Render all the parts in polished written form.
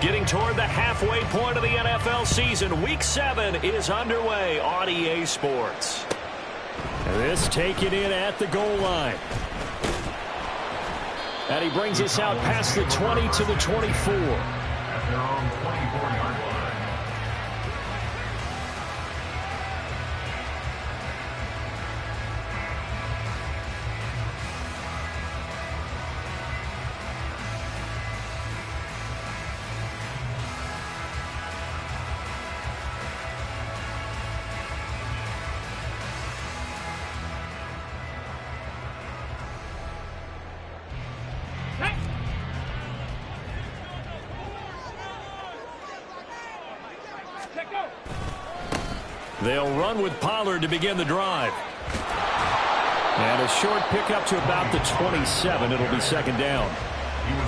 Getting toward the halfway point of the NFL season. Week 7 is underway on EA Sports. This taken in at the goal line. And he brings us out past the 20 to the 24. At their own 24-yard line. They'll run with Pollard to begin the drive. And a short pickup to about the 27. It'll be second down.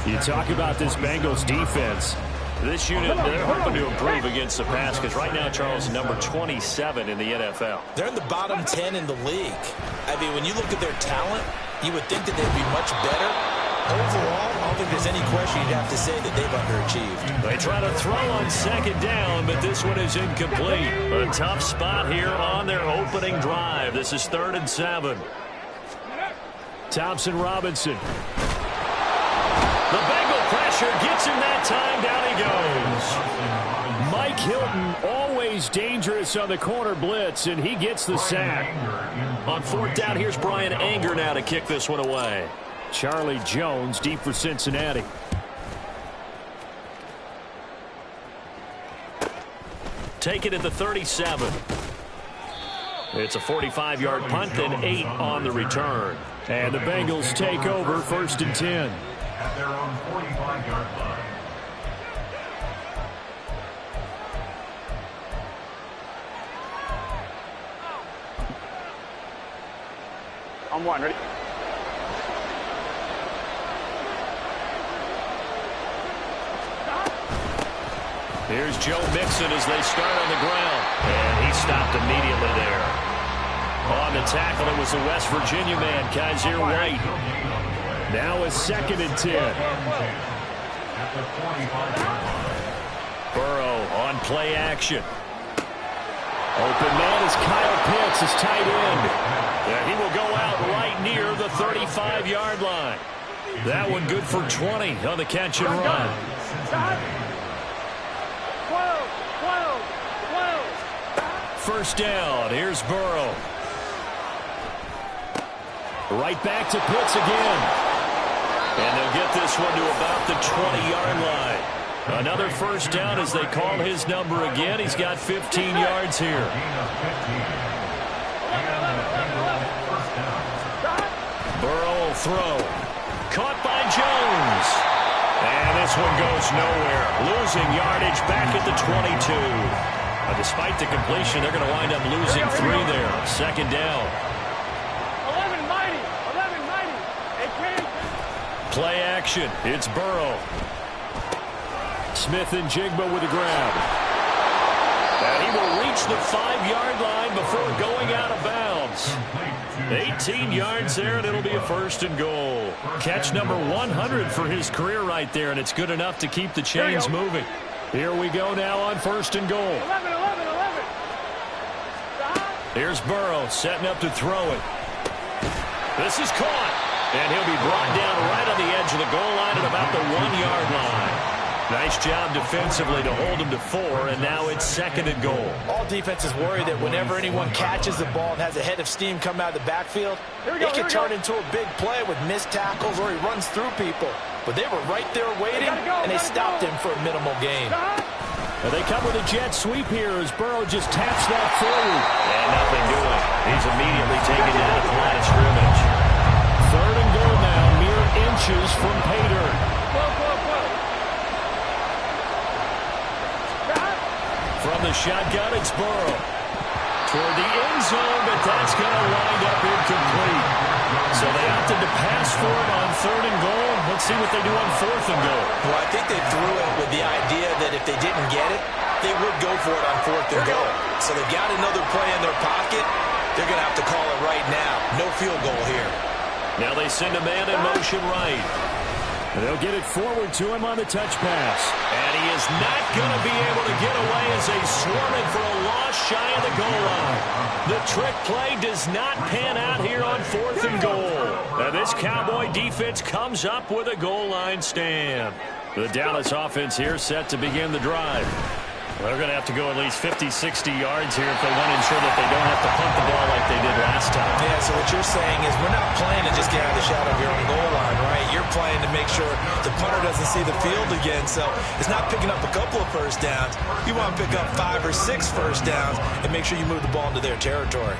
You talk about this Bengals defense. This unit, they're hoping to improve against the pass because right now, Charles, number 27 in the NFL. They're in the bottom 10 in the league. I mean, when you look at their talent, you would think that they'd be much better. Overall, I don't think there's any question you'd have to say that they've underachieved. They try to throw on second down, but this one is incomplete. A tough spot here on their opening drive. This is 3rd and 7. Thompson Robinson. The Bengal pressure gets him that time. Down he goes. Mike Hilton, always dangerous on the corner blitz, and he gets the sack. On 4th down, here's Brian Anger now to kick this one away. Charlie Jones deep for Cincinnati. Take it at the 37. It's a 45-yard punt, then 8 on the return. And the Bengals take over 1st and 10. At their own 45-yard line. On 1, ready? Here's Joe Mixon as they start on the ground. And he stopped immediately there. On the tackle, it was the West Virginia man, Kaiser White. Now a 2nd and 10. At the 45-yard line. Burrow on play action. Open man is Kyle Pitts, his tight end. And he will go out right near the 35-yard line. That one good for 20 on the catch and run. 1st down. Here's Burrow. Right back to Pitts again. And they'll get this one to about the 20-yard line. Another 1st down as they call his number again. He's got 15 yards here. Burrow will throw. Caught by Jones. And this one goes nowhere. Losing yardage back at the 22. Despite the completion, they're going to wind up losing 3 there. 2nd down. 11-90. Play action. It's Burrow. Smith and Jigba with a grab. And he will reach the 5-yard line before going out of bounds. 18 yards there, and it'll be a 1st and goal. Catch number 100 for his career right there, and it's good enough to keep the chains moving. Here we go now on 1st and goal. 11. Here's Burrow setting up to throw it. This is caught. And he'll be brought down right on the edge of the goal line at about the 1-yard line. Nice job defensively to hold him to 4, and now it's 2nd and goal. All defenses worry that whenever anyone catches the ball and has a head of steam come out of the backfield, it can turn into a big play with missed tackles or he runs through people. But they were right there waiting, and they stopped him for a minimal gain. And they come with a jet sweep here as Burrow just taps that forward. And nothing doing. He's immediately taken down at the line of scrimmage. 3rd and goal now, mere inches from Pater. From the shotgun, it's Burrow. Toward the end zone, but that's going to wind up incomplete. So they opted to pass for it on 3rd and goal. Let's see what they do on 4th and goal. Well, I think they threw it with the idea that if they didn't get it, they would go for it on 4th and goal. So they've got another play in their pocket. They're going to have to call it right now. No field goal here. Now they send a man in motion right. They'll get it forward to him on the touch pass. And he is not going to be able to get away as they swarm it for a loss shy of the goal line. The trick play does not pan out here on 4th and goal. And this Cowboy defense comes up with a goal line stand. The Dallas offense here set to begin the drive. They're going to have to go at least 50, 60 yards here if they want to ensure that they don't have to punt the ball like they did last time. Yeah, so what you're saying is we're not playing to just get out of the shadow of your own goal line, right? You're playing to make sure the punter doesn't see the field again. So it's not picking up a couple of first downs. You want to pick up 5 or 6 first downs and make sure you move the ball into their territory.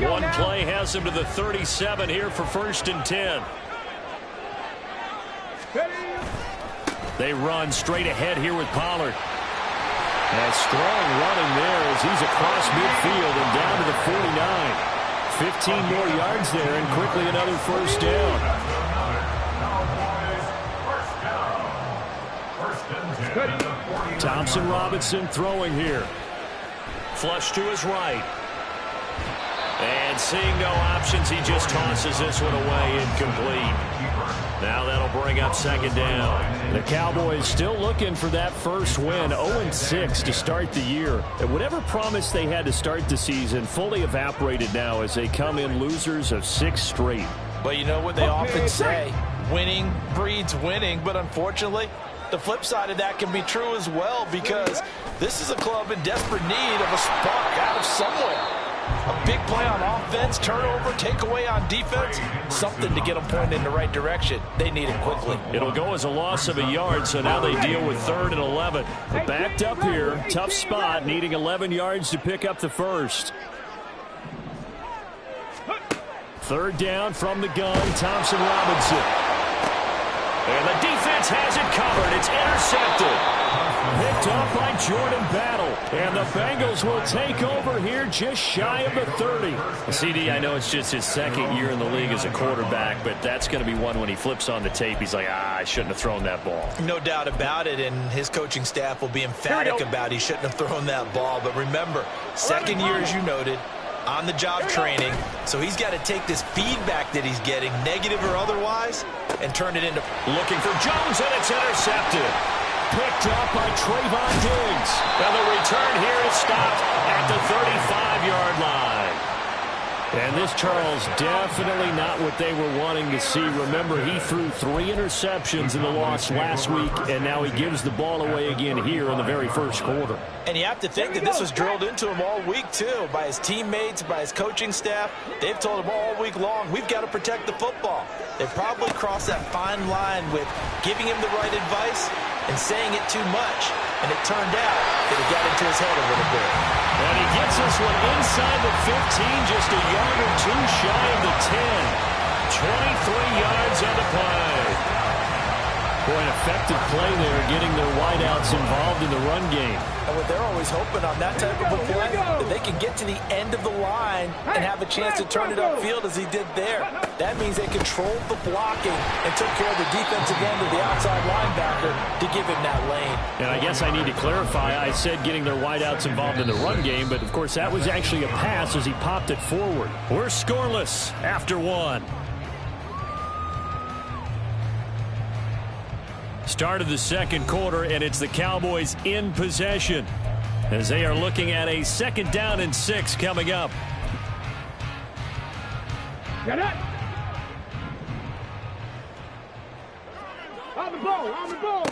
One play has him to the 37 here for 1st and 10. They run straight ahead here with Pollard. A strong running there as he's across midfield and down to the 49. 15 more yards there and quickly another first down. Thompson Robinson throwing here. Flush to his right. And seeing no options, he just tosses this one away incomplete. Now that'll bring up 2nd down. The Cowboys still looking for that first win. 0-6 to start the year. And whatever promise they had to start the season fully evaporated now as they come in losers of 6 straight. But you know what they often say, winning breeds winning. But unfortunately, the flip side of that can be true as well, because this is a club in desperate need of a spark out of somewhere. A big play on offense, turnover, takeaway on defense, something to get them pointed in the right direction. They need it quickly. It'll go as a loss of a yard, so now they deal with 3rd and 11. Backed up here, tough spot, needing 11 yards to pick up the first. 3rd down from the gun, Thompson Robinson. And the defense has it covered. It's intercepted. Picked up by Jordan Battle. And the Bengals will take over here just shy of the 30. CD, I know it's just his 2nd year in the league as a quarterback, but that's going to be one when he flips on the tape. He's like, I shouldn't have thrown that ball. No doubt about it, and his coaching staff will be emphatic about he shouldn't have thrown that ball. But remember, 2nd year, as you noted, on-the-job training, so he's got to take this feedback that he's getting, negative or otherwise, and turn it into... Looking for Jones, and it's intercepted. Picked up by Trayvon Diggs. And the return here is stopped at the 35-yard line. And this, Charles, definitely not what they were wanting to see. Remember, he threw 3 interceptions in the loss last week, and now he gives the ball away again here in the very first quarter. And you have to think that this was drilled into him all week, too, by his teammates, by his coaching staff. They've told him all week long, we've got to protect the football. They probably crossed that fine line with giving him the right advice and saying it too much. And it turned out that it got into his head a little bit. And he gets this one inside the 15, just a yard or 2 shy of the 10. 23 yards on the play. Boy, an effective play there, getting their wideouts involved in the run game. And what they're always hoping on that type of a play, that they can get to the end of the line and have a chance to turn it upfield as he did there. That means they controlled the blocking and took care of the defensive end of the outside linebacker to give him that lane. And I guess I need to clarify, I said getting their wideouts involved in the run game, but of course that was actually a pass as he popped it forward. We're scoreless after 1. Start of the 2nd quarter, and it's the Cowboys in possession as they are looking at a 2nd down and 6 coming up. Get it! On the ball, on the ball!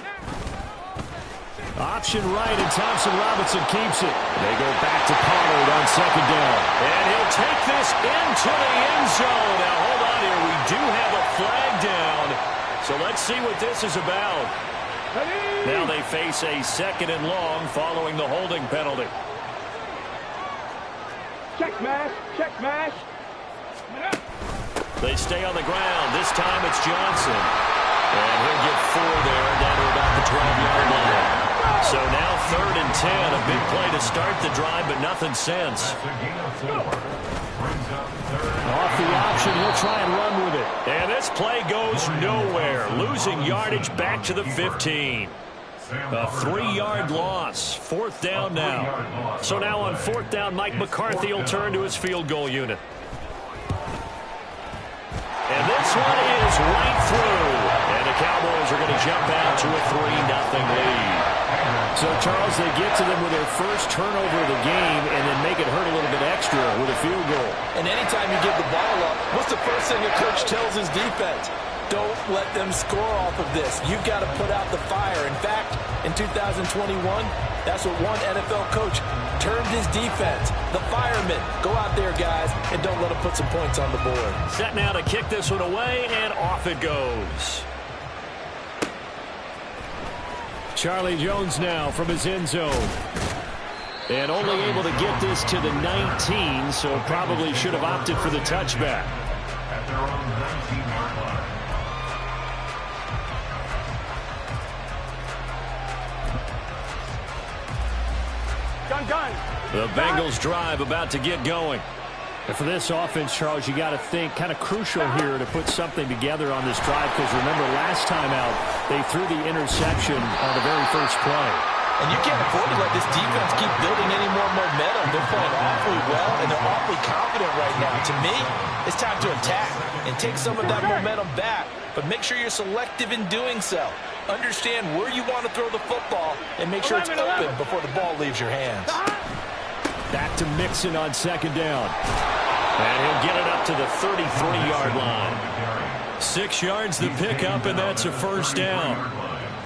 Option right, and Thompson Robinson keeps it. They go back to Pollard on 2nd down. And he'll take this into the end zone. Now, hold on here. We do have a flag down. So let's see what this is about. Now they face a 2nd and long following the holding penalty. Check smash, check smash. They stay on the ground. This time it's Johnson. And he'll get 4 there down to about the 12-yard line. So now 3rd and 10. A big play to start the drive, but nothing since. Off the option, he'll try and run with it. And this play goes nowhere. Losing yardage back to the 15. A 3-yard loss. 4th down now. So now on 4th down, Mike McCarthy will turn to his field goal unit. goes right through. And the Cowboys are going to jump out to a 3-0 lead. So, Charles, they get to them with their first turnover of the game and then make it hurt a little bit extra with a field goal. And anytime you give the ball up, what's the first thing a coach tells his defense? Don't let them score off of this. You've got to put out the fire. In fact, in 2021, that's what one NFL coach termed his defense. The firemen. Go out there, guys, and don't let them put some points on the board. Set now to kick this one away, and off it goes. Charlie Jones now from his end zone. And only able to get this to the 19, so probably should have opted for the touchback. At their own 19-yard line. Gun. The Bengals drive about to get going. And for this offense, Charles, you got to think kind of crucial here to put something together on this drive, because remember last time out they threw the interception on the very first play. And you can't afford to let this defense keep building any more momentum. They're playing awfully well, and they're awfully confident right now. To me, it's time to attack and take some of that momentum back, but make sure you're selective in doing so. Understand where you want to throw the football and make sure it's open before the ball leaves your hands. Back to Mixon on second down. And he'll get it up to the 33-yard line. 6 yards the pickup, and that's a first down.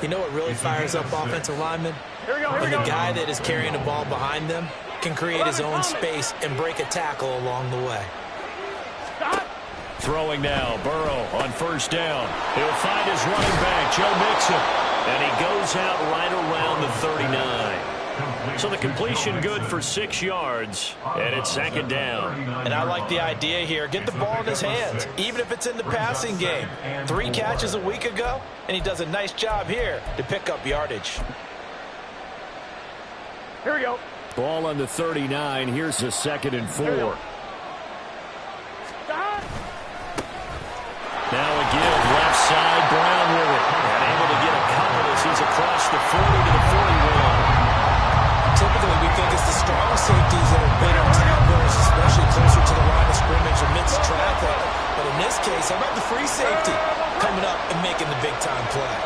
You know what really fires up offensive linemen? When the guy that is carrying the ball behind them can create his own space and break a tackle along the way. Throwing now, Burrow on first down. He'll find his running back, Joe Mixon. And he goes out right around the 39. So the completion good for 6 yards, and it's second down. And I like the idea here. Get the ball in his hands, even if it's in the passing game. 3 catches a week ago, and he does a nice job here to pick up yardage. Here we go. Ball on the 39. Here's a 2nd and 4. Now a give, left side, Brown with it. And able to get a couple as he's across the 40 to the 41. Typically, we think it's the strong safeties that are better tacklers, especially closer to the line of scrimmage amidst traffic. But in this case, how about the free safety coming up and making the big-time play?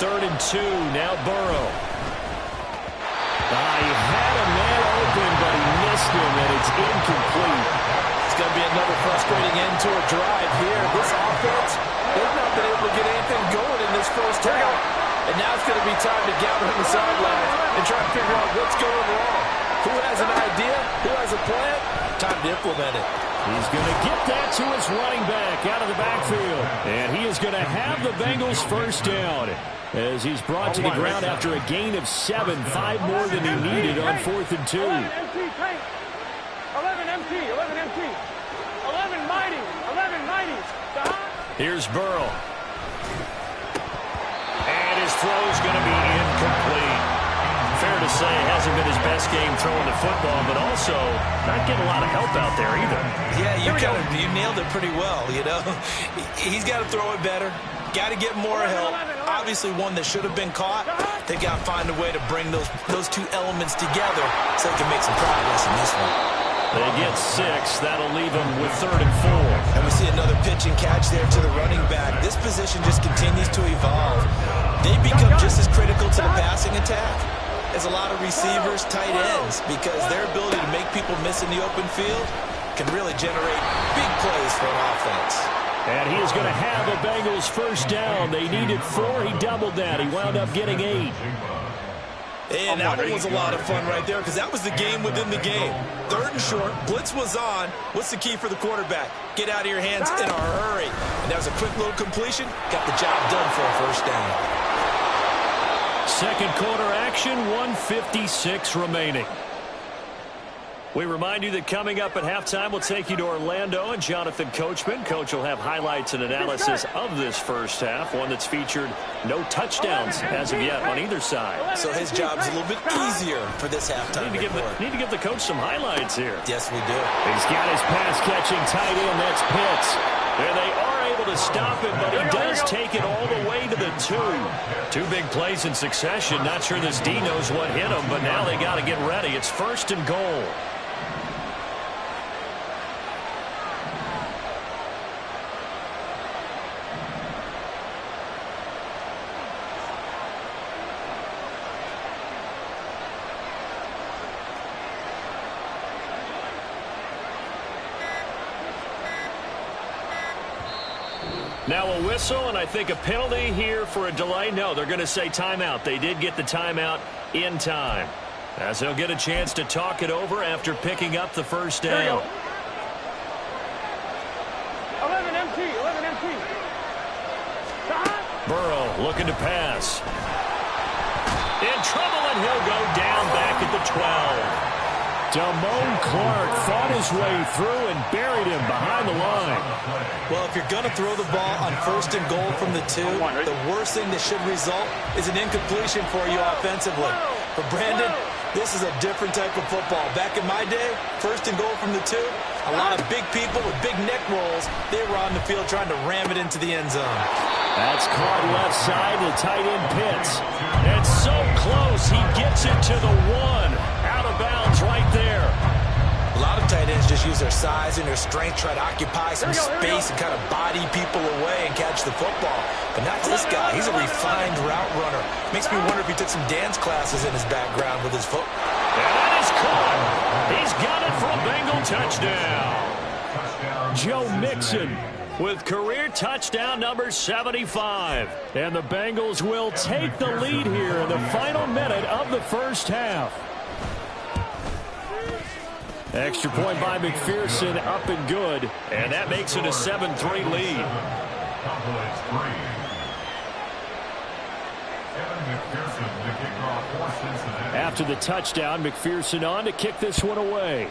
3rd and 2, now Burrow. He had a man open, but he missed him, and it's incomplete. It's going to be another frustrating end to a drive here. This offense, they've not been able to get anything going in this first half. And now it's going to be time to gather on the sidelines and try to figure out what's going wrong. Who has an idea? Who has a plan? Time to implement it. He's going to get that to his running back out of the backfield. And he is going to have the Bengals first down as he's brought to the ground after a gain of 7, 5 more than he needed on 4th and 2. 11 MT. 11 mighty. Here's Burrow. And his throw's going to be incomplete. Fair to say, hasn't been his best game throwing the football, but also not getting a lot of help out there either. Yeah, you nailed it pretty well, you know. He's got to throw it better. Got to get more help. Obviously one that should have been caught. They got to find a way to bring those two elements together so they can make some progress in this one. They get 6. That'll leave them with 3rd and 4. And we see another pitch and catch there to the running back. This position just continues to evolve. They become just as critical to the passing attack as a lot of receivers, tight ends, because their ability to make people miss in the open field can really generate big plays for an offense. And he is going to have a Bengals first down. They needed 4. He doubled that. He wound up getting 8. And that one was a lot of fun right there because that was the game within the game. 3rd and short. Blitz was on. What's the key for the quarterback? Get out of your hands in a hurry. And that was a quick little completion. Got the job done for a first down. Second quarter action, 1:56 remaining. We remind you that coming up at halftime, we'll take you to Orlando and Jonathan Coachman. Coach will have highlights and analysis of this first half, one that's featured no touchdowns as of yet on either side. So his job's a little bit easier for this halftime. Need to give the coach some highlights here. Yes, we do. He's got his pass-catching tight end. That's Pitts. And they are able to stop him, but he does take it all the way to the 2. 2 big plays in succession. Not sure this D knows what hit him, but now they got to get ready. It's 1st and goal. Now a whistle, and I think a penalty here for a delay. No, they're going to say timeout. They did get the timeout in time, as they'll get a chance to talk it over after picking up the first down. 11 MT, 11 MT. Burrow looking to pass. In trouble, and he'll go down back at the 12. Damone Clark fought his way through and buried him behind the line. Well, if you're going to throw the ball on 1st and goal from the 2, the worst thing that should result is an incompletion for you offensively. But Brandon, this is a different type of football. Back in my day, 1st and goal from the 2, a lot of big people with big neck rolls, they were on the field trying to ram it into the end zone. That's caught left side to tight end Pitts. And so close, he gets it to the 1. Out of bounds right there. A lot of tight ends just use their size and their strength, try to occupy some space and kind of body people away and catch the football. But not this guy. He's a refined route runner. Makes me wonder if he took some dance classes in his background with his foot. And that is caught. He's got it for a Bengal touchdown. Joe Mixon with career touchdown number 75. And the Bengals will take the lead here in the final minute of the first half. Extra point by McPherson, up and good. And that makes it a 7-3 lead. After the touchdown, McPherson on to kick this one away.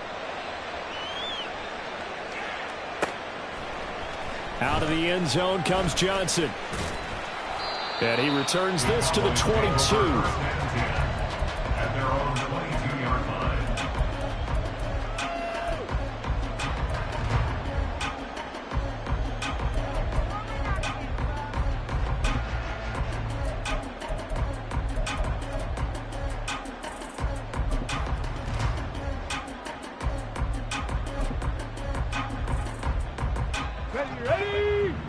Out of the end zone comes Johnson. And he returns this to the 22.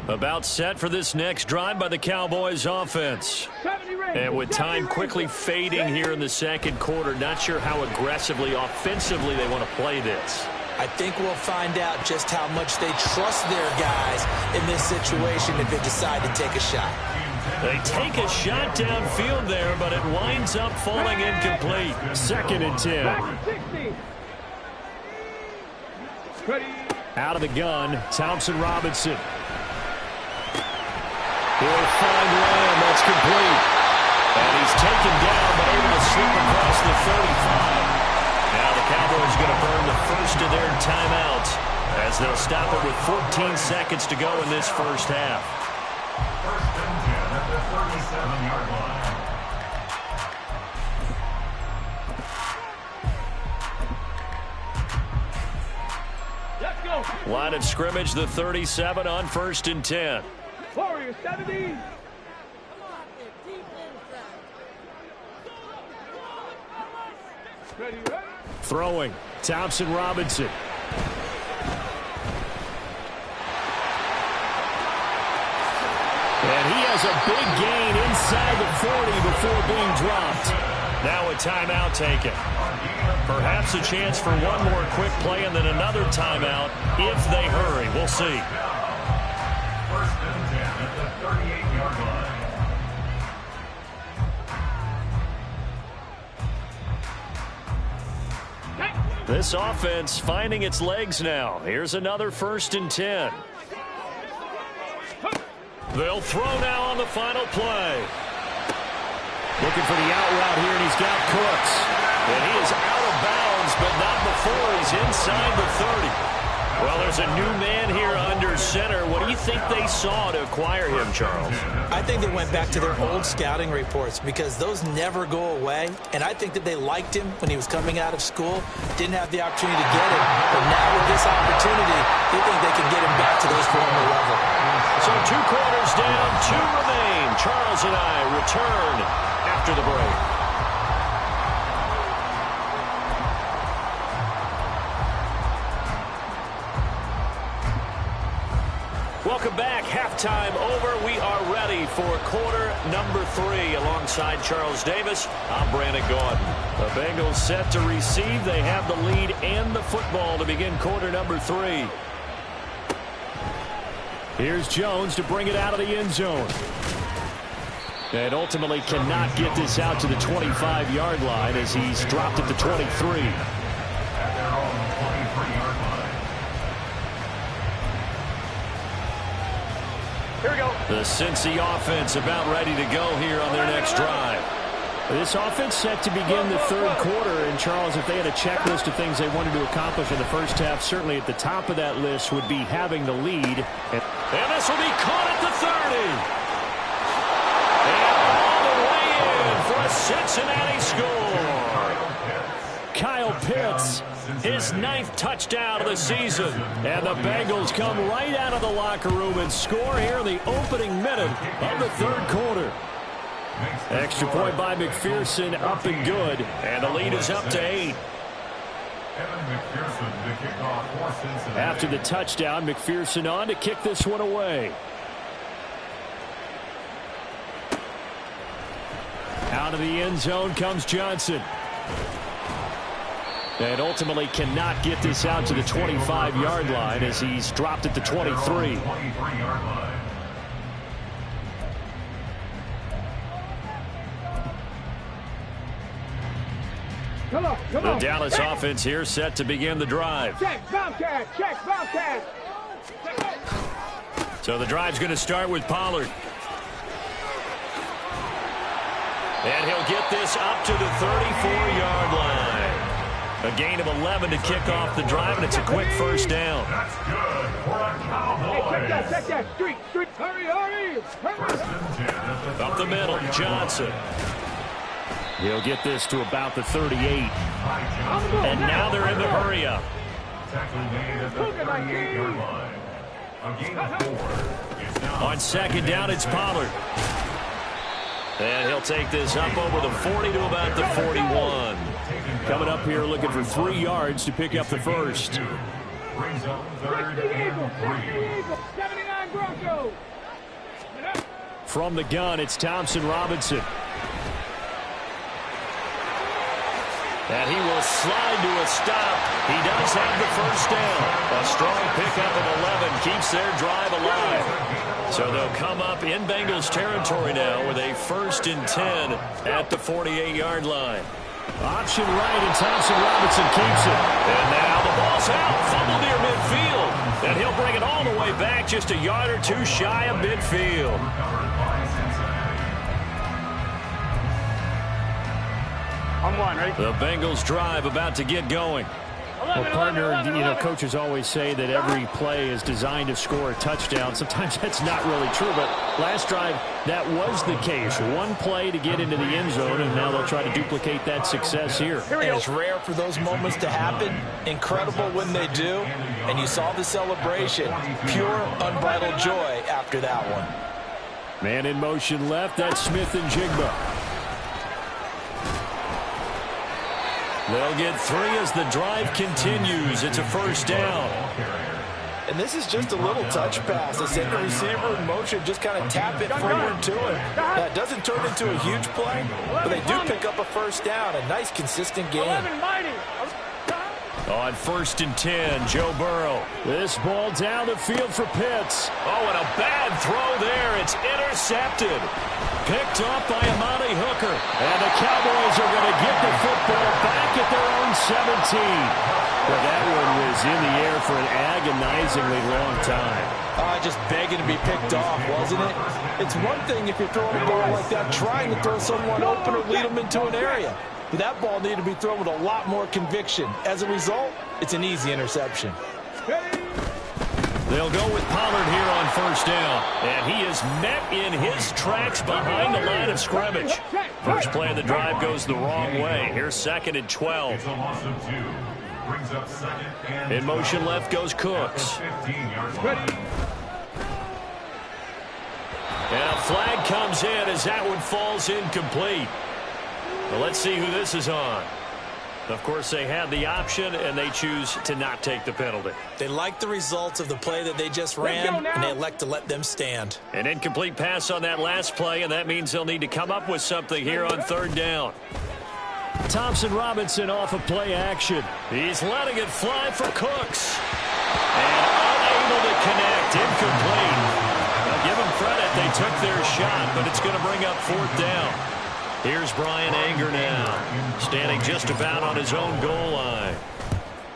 About set for this next drive by the Cowboys offense. And with time quickly fading here in the second quarter, not sure how aggressively, offensively they want to play this. I think we'll find out just how much they trust their guys in this situation if they decide to take a shot. They take a shot downfield there, but it winds up falling incomplete. 2nd and 10. Out of the gun, Thompson Robinson. He'll find Lamb. That's complete. And he's taken down, but able to slip across the 35. Now the Cowboys going to burn the first of their timeouts as they'll stop it with 14 seconds to go in this first half. 1st and 10 at the 37-yard line. Let's go. Line of scrimmage, the 37 on 1st and 10. Warrior 70. Ready. Throwing, Thompson Robinson. And he has a big gain inside the 40 before being dropped. Now a timeout taken. Perhaps a chance for one more quick play and then another timeout if they hurry. We'll see. 1st and 10 at the 38-yard line. This offense finding its legs now. Here's another 1st and 10. They'll throw now on the final play. Looking for the out route here, and he's got Cooks. And he is out of bounds, but not before he's inside the 30. Well, there's a new man here under center. What do you think they saw to acquire him, Charles? I think they went back to their old scouting reports because those never go away. And I think that they liked him when he was coming out of school, didn't have the opportunity to get him. But now with this opportunity, they think they can get him back to those former level. So 2 quarters down, 2 remain. Charles and I return after the break. Welcome back. Halftime over. We are ready for quarter number 3. Alongside Charles Davis, I'm Brandon Gordon. The Bengals set to receive. They have the lead and the football to begin quarter number 3. Here's Jones to bring it out of the end zone. And ultimately cannot get this out to the 25-yard line as he's dropped at the 23. Here we go. The Cincy offense about ready to go here on their next drive. This offense set to begin the third quarter. And, Charles, if they had a checklist of things they wanted to accomplish in the first half, certainly at the top of that list would be having the lead. And this will be caught at the 30. And all the way in for a Cincinnati score. Kyle Pitts, his 9th touchdown of the season. And the Bengals come right out of the locker room and score here in the opening minute of the third quarter. Extra point by McPherson, up and good. And the lead is up to 8. After the touchdown, McPherson on to kick this one away. Out of the end zone comes Johnson. And ultimately cannot get this out to the 25-yard line as he's dropped at the 23. Come on, come The on. Dallas offense here set to begin the drive. Check, Bobcat, check, Bobcat. So the drive's going to start with Pollard. And he'll get this up to the 34-yard line. A gain of 11 to kick off the drive, and it's a quick first down. That's good for a Cowboy. Hey, check that, street. Hurry, hurry. Up the middle, Johnson. He'll get this to about the 38. And now they're in the hurry-up. On second down, it's Pollard. And he'll take this up over the 40 to about the 41. Coming up here looking for 3 yards to pick up the first. Brings up third and 3. 79 Broncos. From the gun, it's Thompson Robinson. And he will slide to a stop. He does have the first down. A strong pickup of 11 keeps their drive alive. So they'll come up in Bengals territory now with a 1st and 10 at the 48-yard line. Option right, and Thompson Robinson keeps it. And now the ball's out. Fumble near midfield. And he'll bring it all the way back just a yard or 2 shy of midfield. I'm one, ready? The Bengals drive about to get going. Well, partner, you know, coaches always say that every play is designed to score a touchdown. Sometimes that's not really true, but last drive, that was the case. One play to get into the end zone, and now they'll try to duplicate that success here. And it's rare for those moments to happen. Incredible when they do. And you saw the celebration. Pure, unbridled joy after that one. Man in motion left, that's Smith and Jigba. They'll get 3 as the drive continues. It's a first down. And this is just a little touch pass. They send the receiver in motion, just kind of tap it forward to him. That doesn't turn into a huge play, but they do pick up a first down. A nice, consistent game. 11 mighty. On 1st and 10, Joe Burrow. This ball down the field for Pitts. Oh, and a bad throw there. It's intercepted. Picked up by Amani Hooker. And the Cowboys are going to get the football back at their own 17. Well, that one was in the air for an agonizingly long time. Just begging to be picked off, wasn't it? It's one thing if you're throwing a ball like that, trying to throw someone open or lead them into an area. But that ball needed to be thrown with a lot more conviction. As a result, it's an easy interception. They'll go with Pollard here on 1st down. And he is met in his tracks behind the line of scrimmage. First play of the drive goes the wrong way. Here's 2nd and 12. It's a loss of 2. Brings up 2nd and In motion left goes Cooks. 15-yard line. And a flag comes in as that one falls incomplete. Well, let's see who this is on. Of course, they had the option, and they choose to not take the penalty. They like the results of the play that they just ran, and they elect to let them stand. An incomplete pass on that last play, and that means they'll need to come up with something here on 3rd down. Thompson Robinson off of play action. He's letting it fly for Cooks. And unable to connect. Incomplete. Now, give them credit. They took their shot, but it's going to bring up 4th down. Here's Brian Anger now, standing just about on his own goal line.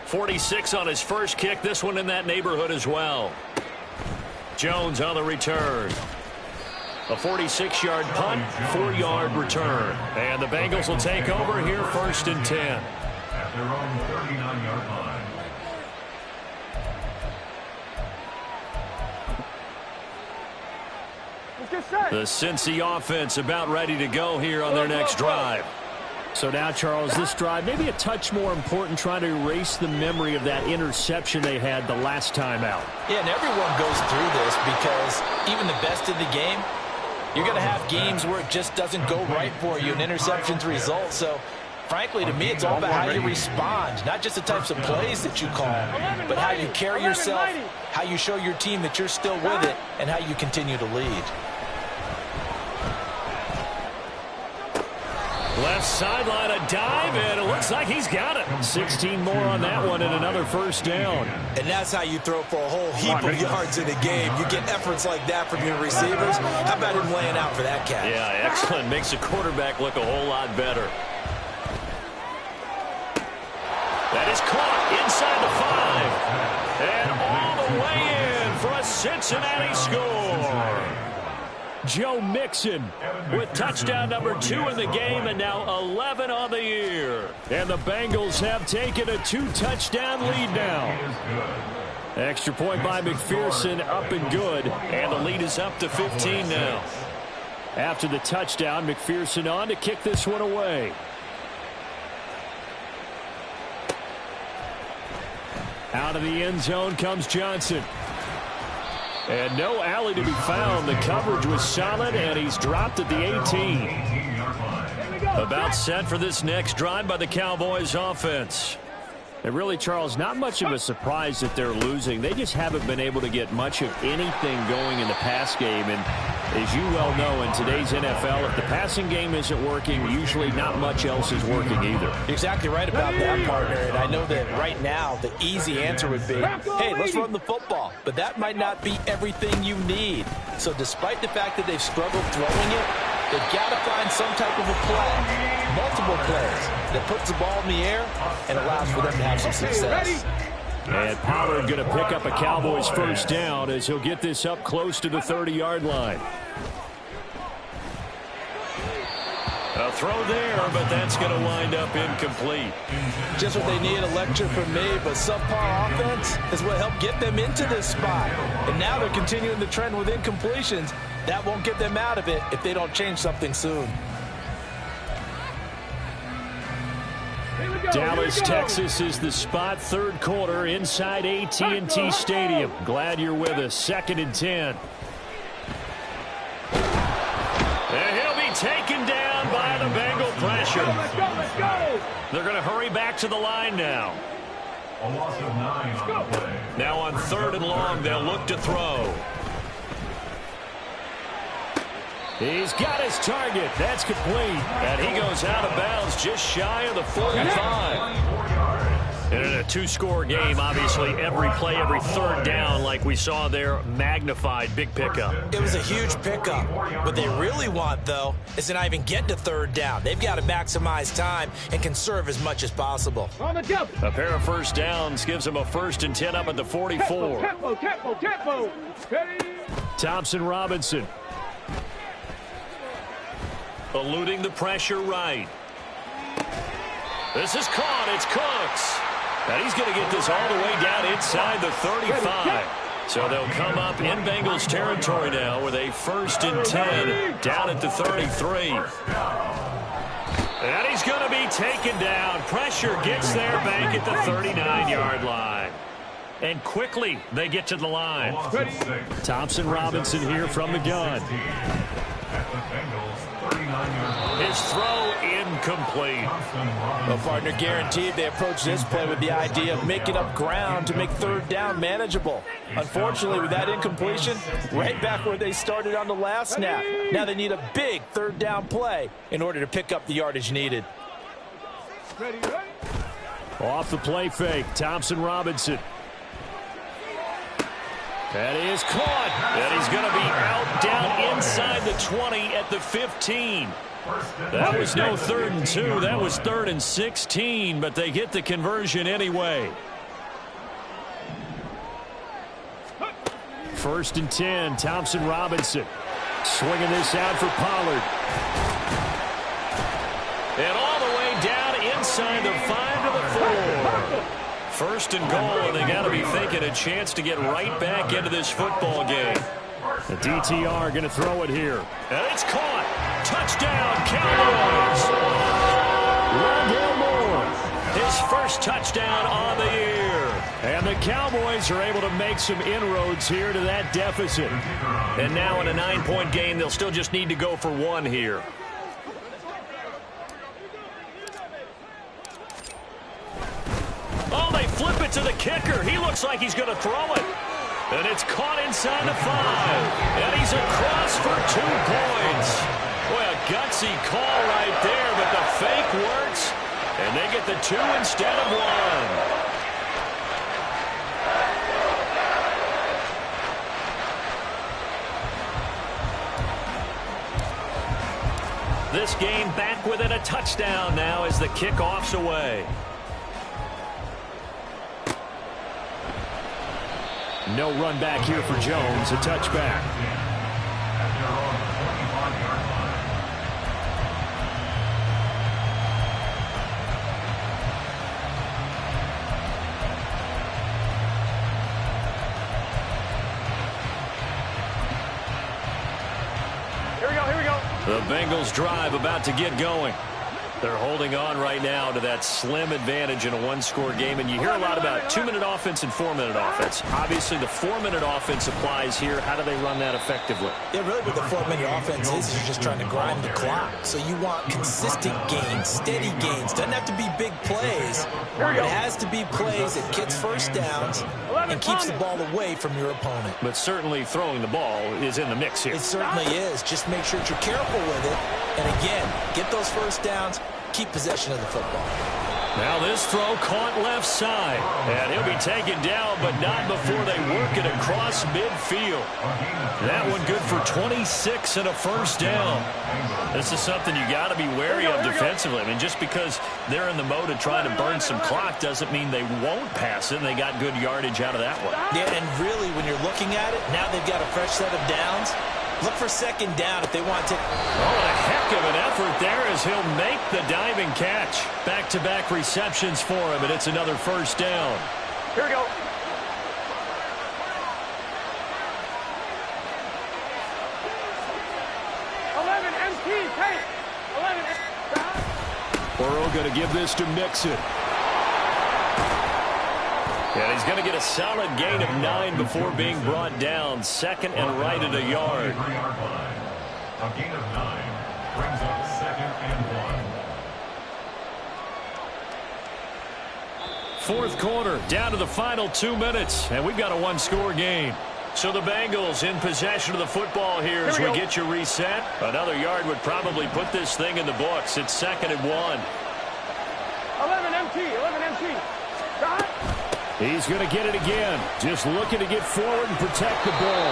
46 on his first kick. This one in that neighborhood as well. Jones on the return. A 46-yard punt, 4-yard return. And the Bengals will take over here 1st and 10. At their own 39-yard line. The Cincy offense about ready to go here on their next drive. So now, Charles, this drive maybe a touch more important, trying to erase the memory of that interception they had the last time out. Yeah, and everyone goes through this because even the best in the game, you're going to have games where it just doesn't go right for you, and interceptions result. So, frankly, to me, it's all about how you respond, not just the types of plays that you call, but how you carry yourself, how you show your team that you're still with it, and how you continue to lead. Left sideline, a dive, and it looks like he's got it. 16 more on that one and another 1st down. And that's how you throw for a whole heap of yards in a game. You get efforts like that from your receivers. How about him laying out for that catch? Yeah, excellent. Makes the quarterback look a whole lot better. That is caught inside the 5. And all the way in for a Cincinnati score. Joe Mixon with touchdown number 2 in the game, and now 11 on the year. And the Bengals have taken a 2-touchdown lead now. Extra point by McPherson, up and good. And the lead is up to 15 now. After the touchdown, McPherson on to kick this one away. Out of the end zone comes Johnson. And no alley to be found. The coverage was solid, and he's dropped at the 18. About set for this next drive by the Cowboys offense. And really, Charles, not much of a surprise that they're losing. They just haven't been able to get much of anything going in the pass game. And as you well know, in today's NFL, if the passing game isn't working, usually not much else is working either. You're exactly right about that, partner. And I know that right now the easy answer would be, hey, let's run the football. But that might not be everything you need. So despite the fact that they've struggled throwing it, they've got to find some type of a play, multiple plays, that puts the ball in the air and allows for them to have some success. And Pollard going to pick up a Cowboys 1st down as he'll get this up close to the 30-yard line. A throw there, but that's going to wind up incomplete. Just what they need, a lecture from me, but subpar offense is what helped get them into this spot. And now they're continuing the trend with incompletions. That won't get them out of it if they don't change something soon. Dallas, Texas is the spot. 3rd quarter inside AT&T Stadium. Glad you're with us. 2nd and 10. And he'll be taken down by the Bengal pressure. Let's go. They're going to hurry back to the line now. A loss of 9 on the play. Now on 3rd and long, they'll look to throw. He's got his target. That's complete. And he goes out of bounds just shy of the 45. And in a 2-score game, obviously every play, every 3rd down, like we saw there, magnified. Big pickup. It was a huge pickup. What they really want, though, is to not even get to 3rd down. They've got to maximize time and conserve as much as possible. On the jump. A pair of 1st downs gives them a 1st and 10 up at the 44. Tempo. Ready. Thompson Robinson. Eluding the pressure right. This is caught. It's Cooks. And he's going to get this all the way down inside the 35. So they'll come up in Bengals territory now with a 1st and 10 down at the 33. And he's going to be taken down. Pressure gets there back at the 39-yard line. And quickly they get to the line. Thompson Robinson here from the gun. His throw incomplete. Well, partner, guaranteed they approach this play with the idea of making up ground to make 3rd down manageable. Unfortunately, with that incompletion, right back where they started on the last snap. Now they need a big 3rd down play in order to pick up the yardage needed. Ready. Off the play fake, Thompson Robinson. That is caught. And he's going to be out down inside the 20 at the 15. That was no 3rd and 2. That was 3rd and 16, but they get the conversion anyway. 1st and 10, Thompson Robinson. Swinging this out for Pollard. And all the way down inside the 5 to the 4. 1st and goal, and they got to be thinking a chance to get right back into this football game. The DTR going to throw it here. And it's caught. Touchdown, Cowboys. Rondale Moore, his first touchdown on the year. And the Cowboys are able to make some inroads here to that deficit. And now in a 9-point game, they'll still just need to go for 1 here. Oh, they flip it to the kicker. He looks like he's going to throw it. And it's caught inside the 5. And he's across for 2 points. Boy, a gutsy call right there, but the fake works. And they get the 2 instead of 1. This game back within a touchdown now as the kickoff's away. No run back here for Jones, a touchback. Here we go. The Bengals drive about to get going. They're holding on right now to that slim advantage in a 1-score game. And you hear a lot about 2-minute offense and 4-minute offense. Obviously, the 4-minute offense applies here. How do they run that effectively? Yeah, really what the 4-minute offense is you're just trying to grind the clock. So you want consistent gains, steady gains. Doesn't have to be big plays. It has to be plays that gets first downs and keeps the ball away from your opponent. But certainly throwing the ball is in the mix here. It certainly is. Just make sure that you're careful with it. And again, get those first downs. Keep possession of the football. Now this throw caught left side. And he'll be taken down, but not before they work it across midfield. That one good for 26 and a first down. This is something you got to be wary of defensively. I mean, just because they're in the mode of trying to burn some clock doesn't mean they won't pass it. And they got good yardage out of that one. Yeah, and really, when you're looking at it, now they've got a fresh set of downs. Look for 2nd down if they want to. Oh, a heck of an effort there as he'll make the diving catch. Back-to-back receptions for him, and it's another first down. Here we go. Burrow going to give this to Mixon. And he's going to get a solid gain of 9 before being brought down. 2nd and right at a yard. A gain of 9 brings up 2nd and 1. 4th quarter, down to the final 2 minutes, and we've got a 1-score game. So the Bengals in possession of the football here as we get you reset. Another yard would probably put this thing in the books. It's 2nd and 1. 11 MT. Shot. He's going to get it again. Just looking to get forward and protect the ball.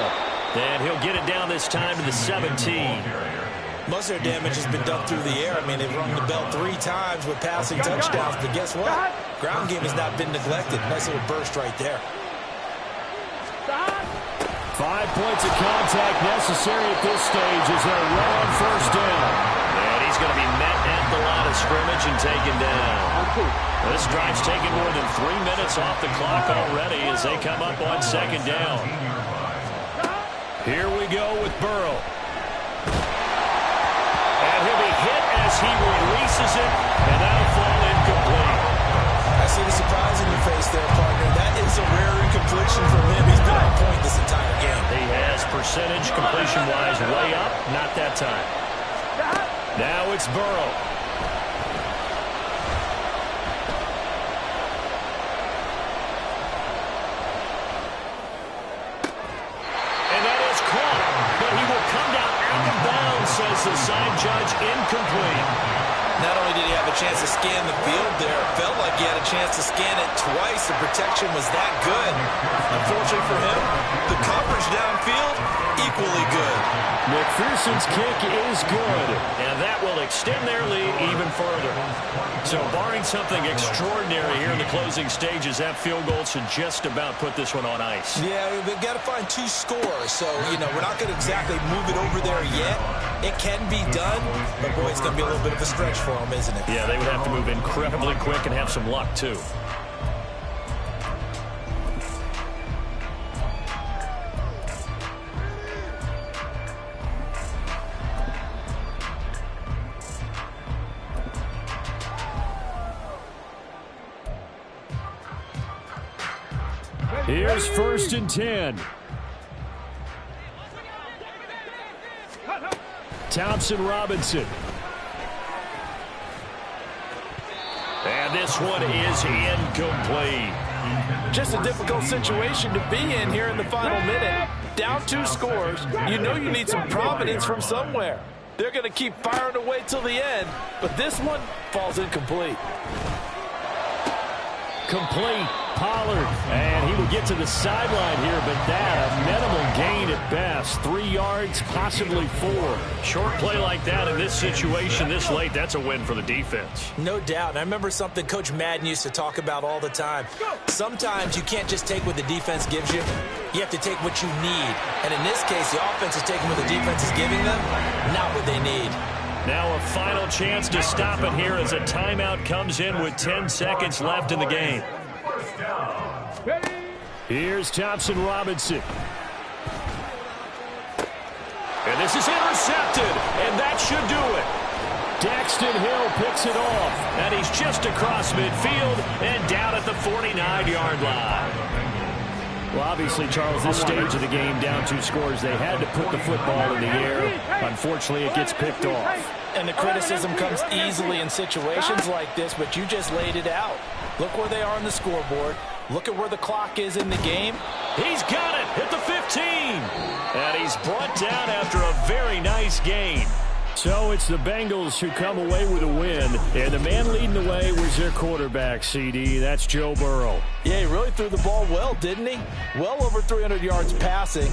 And he'll get it down this time to the 17. Most of their damage has been done through the air. I mean, they've rung the bell 3 times with passing touchdowns. But guess what? Ground game has not been neglected. Nice little burst right there. 5 points of contact necessary at this stage as they're run on first down. And he's going to be met at the line of scrimmage and taken down. This drive's taken more than 3 minutes off the clock already as they come up on 2nd down. Here we go with Burrow. And he'll be hit as he releases it, and that'll fall incomplete. I see the surprise in your face there, partner. That is a rare incompletion from him. He's been on point this entire game. He has percentage completion-wise way up, not that time. Now it's Burrow. Says the side judge, incomplete. Not only did he have a chance to scan the field there, it felt like he had a chance to scan it twice. The protection was that good. Unfortunately for him, the coverage downfield, equally good. McPherson's kick is good, and that will extend their lead even further. So barring something extraordinary here in the closing stages, that field goal should just about put this one on ice. Yeah, we've got to find 2 scores. So, you know, we're not going to exactly move it over there yet. It can be done, but boy, it's going to be a little bit of a stretch for them, isn't it? Yeah, they would have to move incredibly quick and have some luck, too. Here's 1st and 10. Thompson Robinson. And this one is incomplete. Just a difficult situation to be in here in the final minute. Down 2 scores. You know you need some providence from somewhere. They're going to keep firing away till the end, but this one falls incomplete. Complete. Pollard, and he will get to the sideline here, but that a minimal gain at best. 3 yards, possibly 4. Short play like that in this situation this late, that's a win for the defense. No doubt. And I remember something Coach Madden used to talk about all the time. Sometimes you can't just take what the defense gives you. You have to take what you need. And in this case, the offense is taking what the defense is giving them, not what they need. Now a final chance to stop it here as a timeout comes in with 10 seconds left in the game. Here's Thompson Robinson. And this is intercepted, and that should do it. Daxton Hill picks it off. And he's just across midfield and down at the 49-yard line. Well, obviously, Charles, this stage of the game, down 2 scores, they had to put the football in the air. Unfortunately, it gets picked off. And the criticism comes easily in situations like this, but you just laid it out. Look where they are on the scoreboard. Look at where the clock is in the game. He's got it at the 15. And he's brought down after a very nice gain. So it's the Bengals who come away with a win. And the man leading the way was their quarterback, CD. That's Joe Burrow. Yeah, he really threw the ball well, didn't he? Well over 300 yards passing.